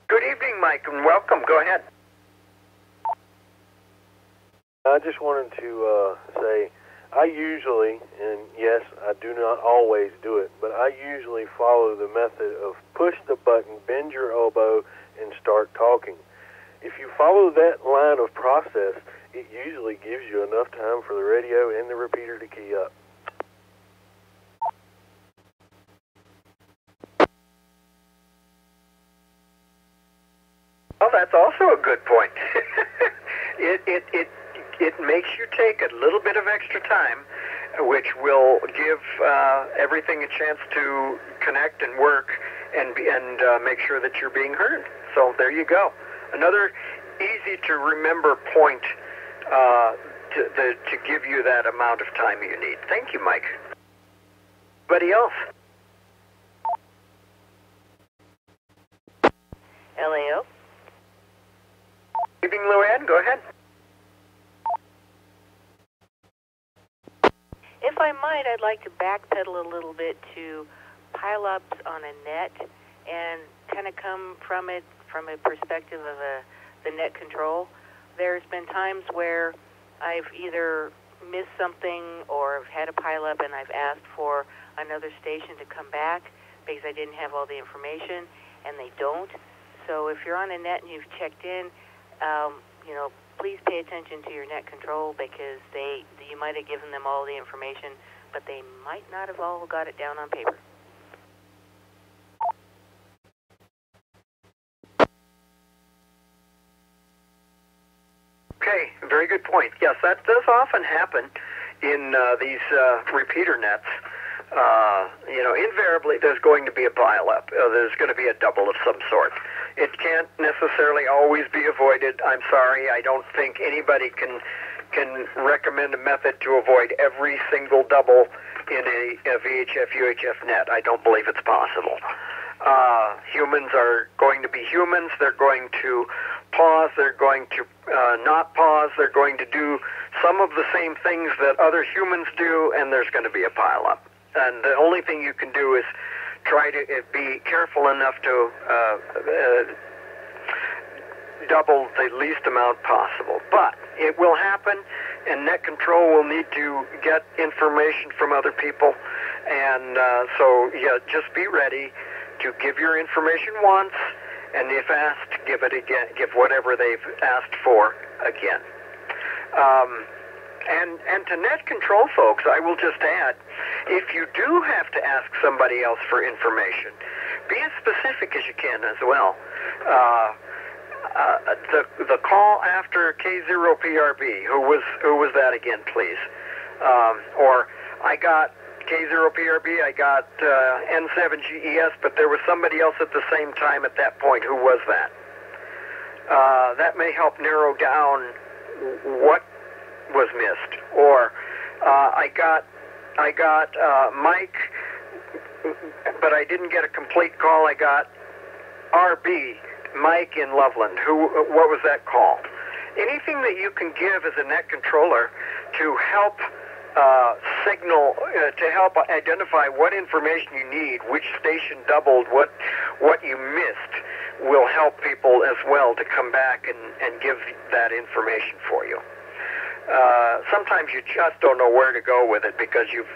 Good evening, Mike, and welcome. Go ahead. I just wanted to say, I usually, and yes, I do not always do it, but I usually follow the method of push the button, bend your elbow, and start talking. If you follow that line of process, it usually gives you enough time for the radio and the repeater to key up. Well, that's also a good point. It makes you take a little bit of extra time, which will give everything a chance to connect and work and make sure that you're being heard. So there you go. Another easy to remember point to give you that amount of time you need. Thank you, Mike. Anybody else? LAO. Good evening, Luann. Go ahead. If I might, I'd like to backpedal a little bit to pile-ups on a net and kind of come from it from a perspective of the net control. There's been times where I've either missed something or have had a pile-up and I've asked for another station to come back because I didn't have all the information, and they don't. So if you're on a net and you've checked in, please pay attention to your net control, because you might have given them all the information, but they might not have all got it down on paper. Okay, very good point. Yes, that does often happen in these repeater nets. Invariably there's going to be a pile-up. There's going to be a double of some sort. It can't necessarily always be avoided. I'm sorry, I don't think anybody can recommend a method to avoid every single double in a VHF, UHF net. I don't believe it's possible. Humans are going to be humans. They're going to pause. They're going to not pause. They're going to do some of the same things that other humans do, and there's going to be a pile-up. And the only thing you can do is try to be careful enough to double the least amount possible. But it will happen, and net control will need to get information from other people. And so just be ready to give your information once, and if asked, give it again. Give whatever they've asked for again. And to net control folks, I will just add, if you do have to ask somebody else for information, be as specific as you can as well. The call after K0PRB, who was that again, please? Or I got K0PRB, I got N7GES, but there was somebody else at the same time at that point. Who was that? That may help narrow down what was missed. Or I got Mike, but I didn't get a complete call. I got RB, Mike in Loveland. What was that call? Anything that you can give as a net controller to help signal, to help identify what information you need, which station doubled, what you missed, will help people as well to come back and give that information for you. Sometimes you just don't know where to go with it because you've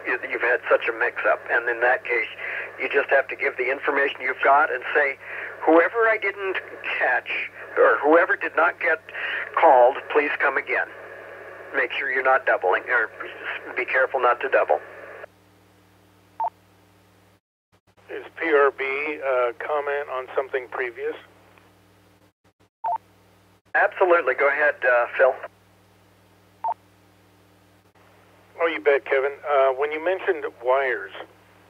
had such a mix-up, and in that case, you just have to give the information you've got and say, whoever I didn't catch or whoever did not get called, please come again. Make sure you're not doubling, or be careful not to double. Is PRB comment on something previous? Absolutely. Go ahead, Phil. Oh, you bet, Kevin. When you mentioned wires,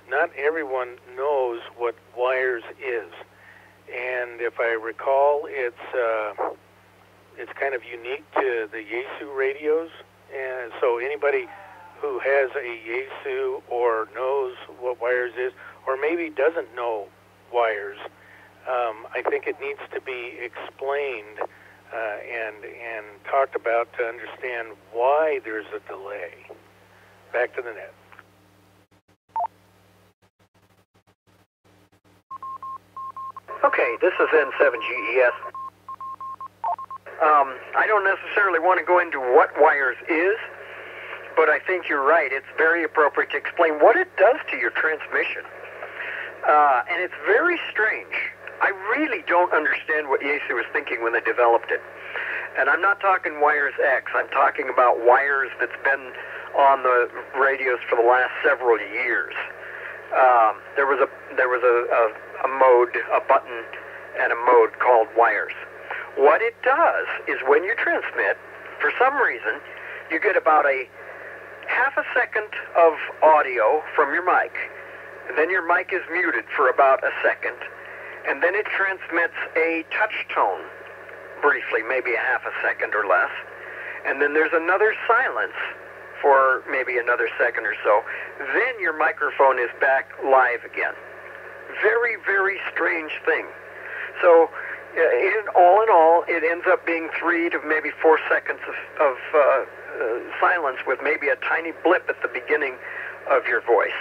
not everyone knows what wires is. And if I recall, it's kind of unique to the Yaesu radios. And so anybody who has a Yaesu or knows what wires is, or maybe doesn't know wires, I think it needs to be explained and talked about to understand why there's a delay. Back to the net. Okay, this is N7GES. I don't necessarily want to go into what wires is, but I think you're right. It's very appropriate to explain what it does to your transmission. And it's very strange. I really don't understand what Yaesu was thinking when they developed it. And I'm not talking wires X. I'm talking about wires that's been on the radios for the last several years. There was a mode, a button, and a mode called wires. What it does is when you transmit, for some reason, you get about a half a second of audio from your mic. And then your mic is muted for about a second. And then it transmits a touch tone, briefly, maybe a half a second or less. And then there's another silence for maybe another second or so. Then your microphone is back live again. Very, very strange thing. So, all in all, it ends up being 3 to maybe 4 seconds of silence with maybe a tiny blip at the beginning of your voice.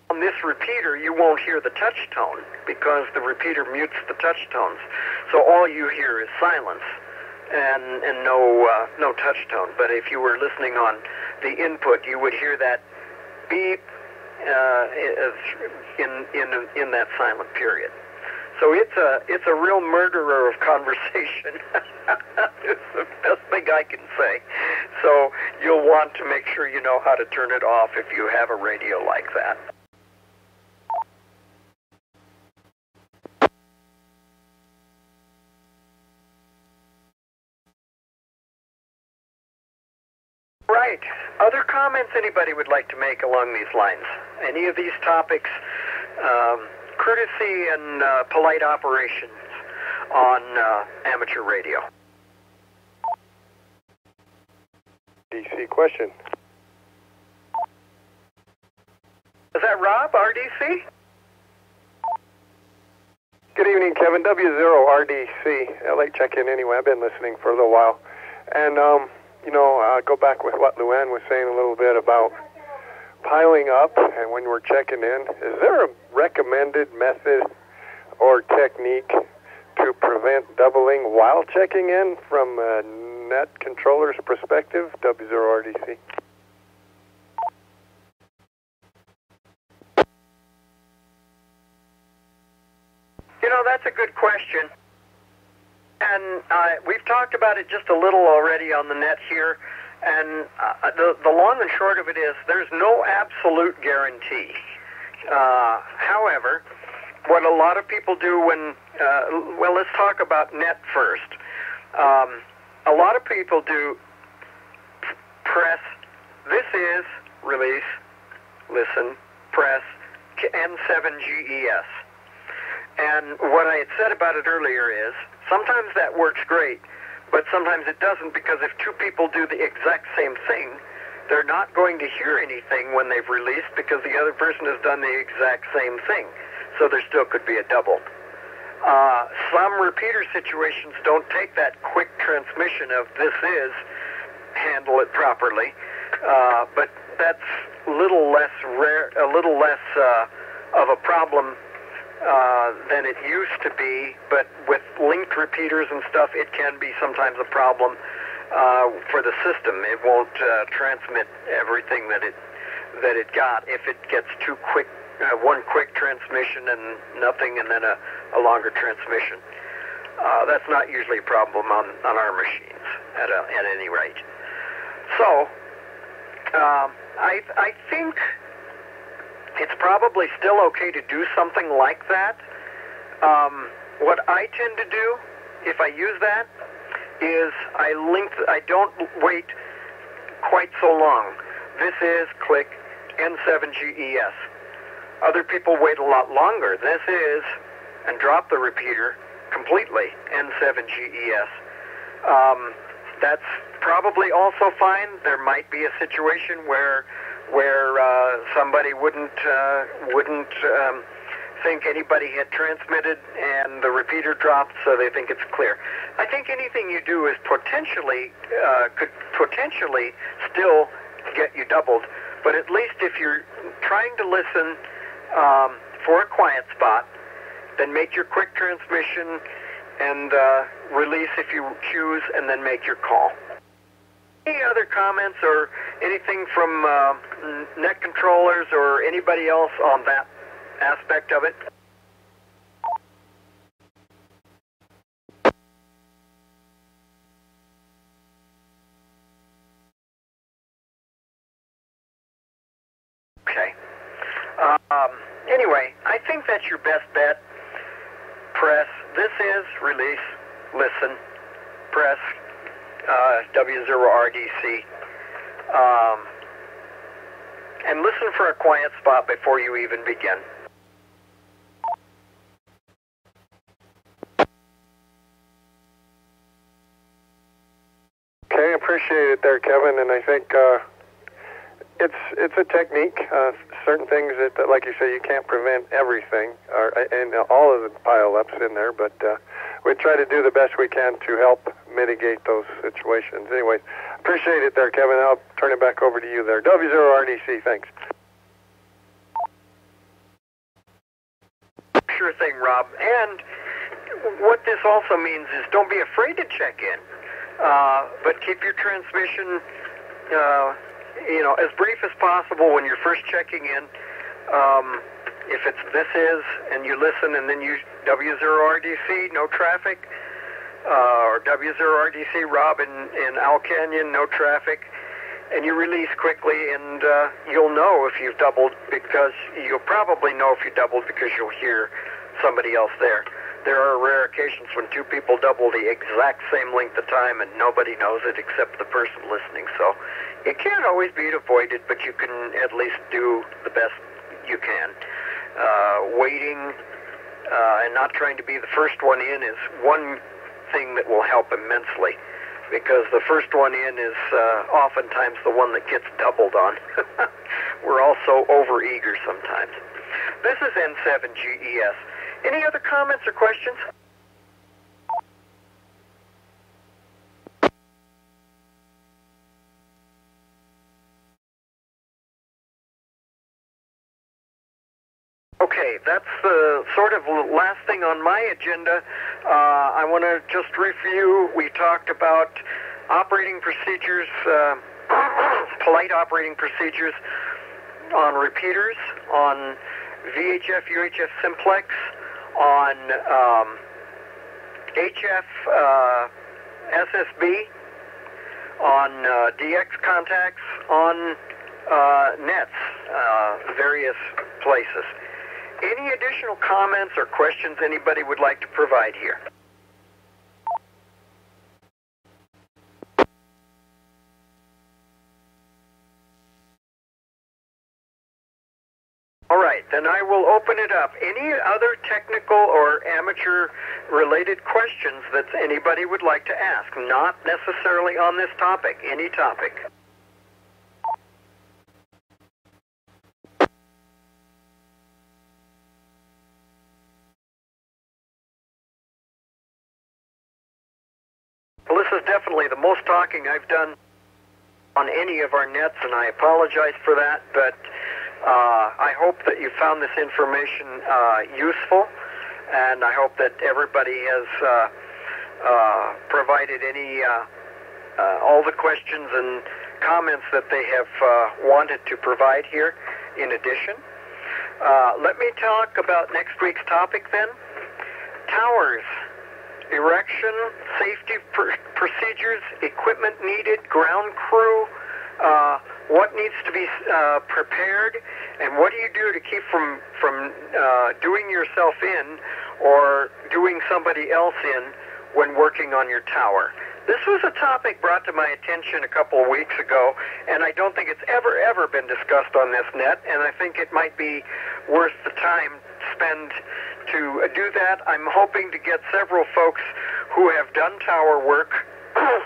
On this repeater, you won't hear the touch tone because the repeater mutes the touch tones. So all you hear is silence and no touch tone. But if you were listening on the input, you would hear that beep in that silent period. So it's a real murderer of conversation. It's the best thing I can say. So you'll want to make sure you know how to turn it off if you have a radio like that. Right. Other comments anybody would like to make along these lines? Any of these topics? Courtesy and polite operations on amateur radio. DC question. Is that Rob, RDC? Good evening, Kevin. W0RDC. Late check-in anyway. I've been listening for a little while. And, I'll go back with what Luann was saying a little bit about piling up and when we're checking in. Is there a recommended method or technique to prevent doubling while checking in from a net controller's perspective? W0RDC. That's a good question. And we've talked about it just a little already on the net here. And the long and short of it is there's no absolute guarantee. However, what a lot of people do when, let's talk about net first. A lot of people do press, this is, release, listen, press, N7GES. And what I had said about it earlier is, sometimes that works great, but sometimes it doesn't, because if two people do the exact same thing, they're not going to hear anything when they've released because the other person has done the exact same thing. So there still could be a double. Some repeater situations don't take that quick transmission of this is, handle it properly, but that's a little less of a problem than it used to be, but with linked repeaters and stuff, it can be sometimes a problem for the system. It won't transmit everything that it got if it gets too quick, one quick transmission and nothing, and then a longer transmission. That's not usually a problem on our machines at any rate. So I think it's probably still okay to do something like that. What I tend to do, if I use that, is I don't wait quite so long. This is click N7GES. Other people wait a lot longer. This is, and drop the repeater completely, N7GES. That's probably also fine. There might be a situation where somebody wouldn't think anybody had transmitted and the repeater dropped, so they think it's clear. I think anything you do is could potentially still get you doubled, but at least if you're trying to listen for a quiet spot, then make your quick transmission and release if you choose, and then make your call. Any other comments or anything from net controllers or anybody else on that aspect of it? Okay. Anyway, I think that's your best bet. Press, this is, release, listen, press, W0RDC, and listen for a quiet spot before you even begin. Okay, appreciate it there, Kevin, and I think it's a technique. Certain things that, like you say, you can't prevent everything, and all of the pile-ups in there, but we try to do the best we can to help mitigate those situations. Anyways, appreciate it there, Kevin. I'll turn it back over to you there. W0RDC, thanks. Sure thing, Rob. And what this also means is don't be afraid to check in, but keep your transmission as brief as possible when you're first checking in. If it's this is, and you listen, and then you W0RDC, no traffic, or W0RDC, Rob in Owl Canyon, no traffic, and you release quickly, and you'll know if you've doubled, because you'll probably know if you doubled because you'll hear somebody else there. There are rare occasions when two people double the exact same length of time and nobody knows it except the person listening. So it can't always be avoided, but you can at least do the best you can. Waiting and not trying to be the first one in is one thing that will help immensely, because the first one in is oftentimes the one that gets doubled on. We're all so overeager sometimes. This is N7GES. Any other comments or questions? Okay, that's the sort of last thing on my agenda. I want to just review. We talked about operating procedures, polite operating procedures on repeaters, on VHF, UHF Simplex, on HF SSB, on DX contacts, on nets, various places. Any additional comments or questions anybody would like to provide here? All right, then I will open it up. Any other technical or amateur-related questions that anybody would like to ask? Not necessarily on this topic, any topic. Well, this is definitely the most talking I've done on any of our nets, and I apologize for that, but I hope that you found this information useful, and I hope that everybody has provided all the questions and comments that they have wanted to provide here in addition. Let me talk about next week's topic then. Towers, erection, safety procedures, equipment needed, ground crew, what needs to be prepared, and what do you do to keep from doing yourself in or doing somebody else in when working on your tower. This was a topic brought to my attention a couple of weeks ago, and I don't think it's ever been discussed on this net, and I think it might be worth the time spend to do that. I'm hoping to get several folks who have done tower work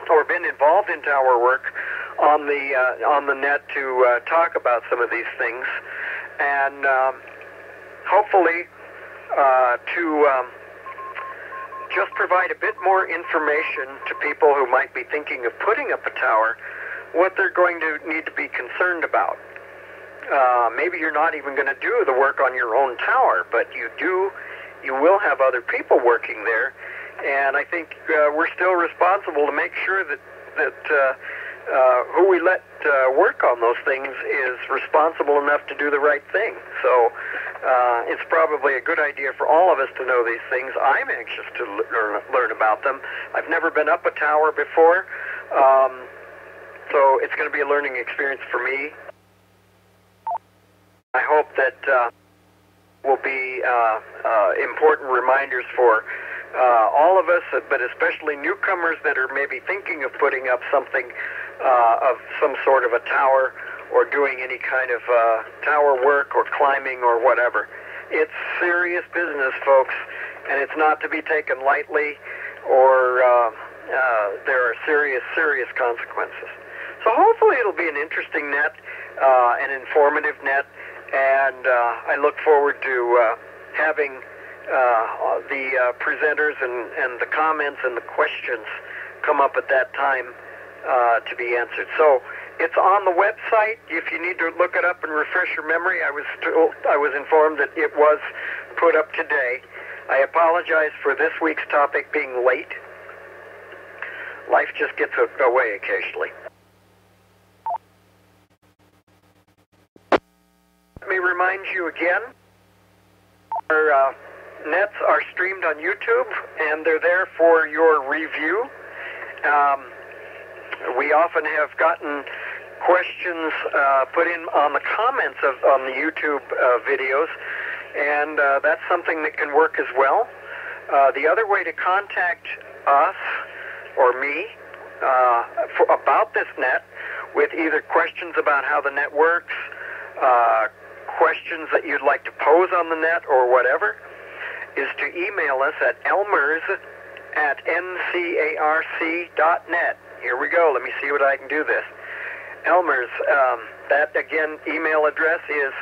or been involved in tower work on the net to talk about some of these things, and hopefully to just provide a bit more information to people who might be thinking of putting up a tower, what they're going to need to be concerned about. Maybe you're not even going to do the work on your own tower, but you will have other people working there, and I think we're still responsible to make sure that who we let work on those things is responsible enough to do the right thing. So it's probably a good idea for all of us to know these things. I'm anxious to learn about them. I've never been up a tower before, so it's going to be a learning experience for me. I hope that will be important reminders for all of us, but especially newcomers that are maybe thinking of putting up something of some sort of a tower or doing any kind of tower work or climbing or whatever. It's serious business, folks, and it's not to be taken lightly, or there are serious consequences. So hopefully it'll be an interesting net. an informative net, and I look forward to having the presenters and the comments and the questions come up at that time to be answered. So it's on the website. If you need to look it up and refresh your memory, I was informed that it was put up today. I apologize for this week's topic being late. Life just gets away occasionally. Let me remind you again, our nets are streamed on YouTube, and they're there for your review. We often have gotten questions put in on the comments on the YouTube videos, and that's something that can work as well. The other way to contact us or me about this net, with either questions about how the net works, questions that you'd like to pose on the net or whatever, is to email us at elmers@ncarc.net. Here we go. Let me see what I can do this. Elmers, that again, email address is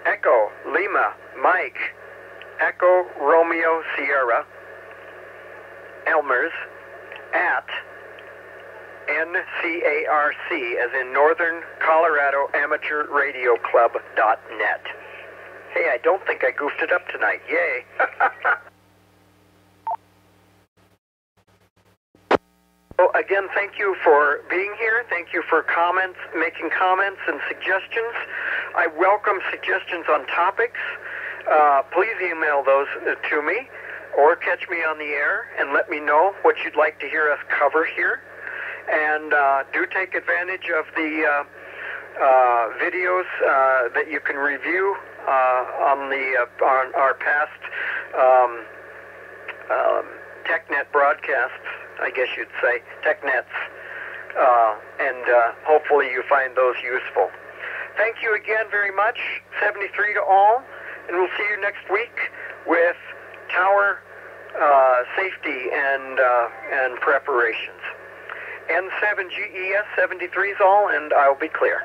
Echo Lima Mike Echo Romeo Sierra Elmers at NCARC, as in Northern Colorado Amateur Radio Club.net. Hey, I don't think I goofed it up tonight. Yay. Well, again, thank you for being here. Thank you for comments, making comments and suggestions. I welcome suggestions on topics. Please email those to me or catch me on the air and let me know what you'd like to hear us cover here. And do take advantage of the videos that you can review on our past TechNet broadcasts, I guess you'd say, TechNets, and hopefully you find those useful. Thank you again very much, 73 to all, and we'll see you next week with tower safety and preparations. N7GES 73's all, and I'll be clear.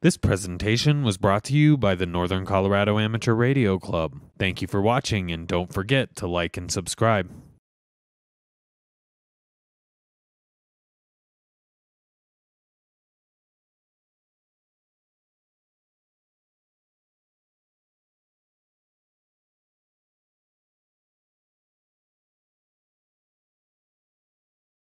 This presentation was brought to you by the Northern Colorado Amateur Radio Club. Thank you for watching, and don't forget to like and subscribe.